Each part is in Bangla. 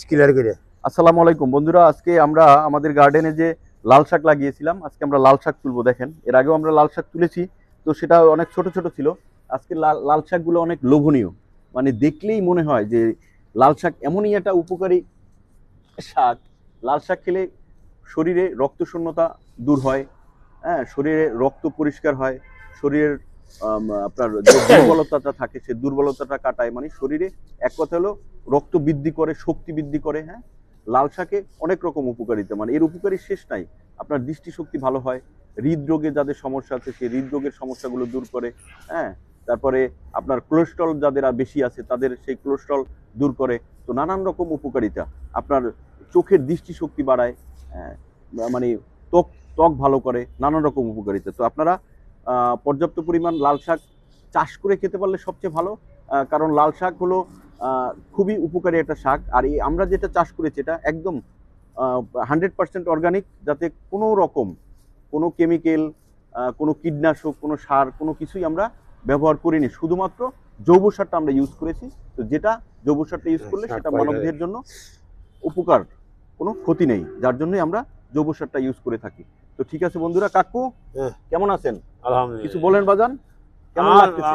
ক্লিয়ার করে। আসসালামু আলাইকুম বন্ধুরা, আজকে আমরা আমাদের গার্ডেনে যে লাল শাক লাগিয়েছিলাম, আজকে আমরা লাল শাক তুলবো। দেখেন, এর আগেও আমরা লাল শাক তুলেছি, তো সেটা অনেক ছোট ছোট ছিল। আজকে লাল লাল শাকগুলো অনেক লোভনীয়, মানে দেখলেই মনে হয় যে লাল শাক এমনই একটা উপকারী শাক। লাল শাক খেলে শরীরে রক্ত শূন্যতা দূর হয়, হ্যাঁ, শরীরে রক্ত পরিষ্কার হয়, শরীরের আপনার যে দুর্বলতাটা থাকে সেই দুর্বলতাটা কাটায়, মানে শরীরে এক কথা হলো রক্ত বৃদ্ধি করে, শক্তি বৃদ্ধি করে। হ্যাঁ, লাল শাকে অনেক রকম উপকারিতা, মানে এর উপকারী শেষ নাই। আপনার দৃষ্টিশক্তি ভালো হয়, হৃদরোগে যাদের সমস্যা আছে সেই হৃদরোগের সমস্যাগুলো দূর করে। হ্যাঁ, তারপরে আপনার কোলেস্ট্রল যাদের বেশি আছে তাদের সেই কোলেস্ট্রল দূর করে। তো নানান রকম উপকারিতা। আপনার চোখের দৃষ্টিশক্তি বাড়ায়, মানে ত্বক ত্বক ভালো করে, নানান রকম উপকারিতা। তো আপনারা পর্যাপ্ত পরিমাণ লাল শাক চাষ করে খেতে পারলে সবচেয়ে ভালো, কারণ লাল শাক হলো খুবই উপকারী একটা শাক। আর এই আমরা যেটা চাষ করেছি এটা একদম 100% অর্গানিক, যাতে কোনো রকম কোনো কেমিক্যাল, কোনো কীটনাশক, কোনো সার, কোনো কিছুই আমরা ব্যবহার করিনি। শুধুমাত্র জৈব সারটা আমরা ইউজ করেছি। তো যেটা জৈব সারটা ইউজ করলে সেটা মানবদেহের জন্য উপকার, কোনো ক্ষতি নেই, যার জন্যই আমরা জৈব সারটা ইউজ করে থাকি। তো ঠিক আছে বন্ধুরা, কাকু কেমন আছেন? আলহামদুলিল্লাহ। কিছু বলেন বাজান, কেমন লাগতেছে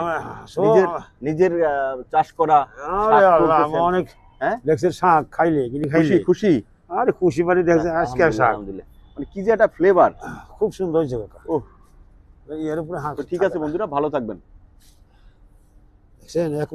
নিজের নিজের চাষ করা শাক তুলতেছেন? অনেক হ্যাঁ, দেখছে শাক খাইলে খুশি খুশি? আরে খুশি মানে দেখছে আজকে শাক আলহামদুলিল্লাহ, মানে কি যে একটা ফ্লেভার, খুব সুন্দর হয়েছে কাকা। ওহ, এর উপরে হাত তো ঠিক আছে বন্ধুরা, ভালো থাকবেন। দেখছেন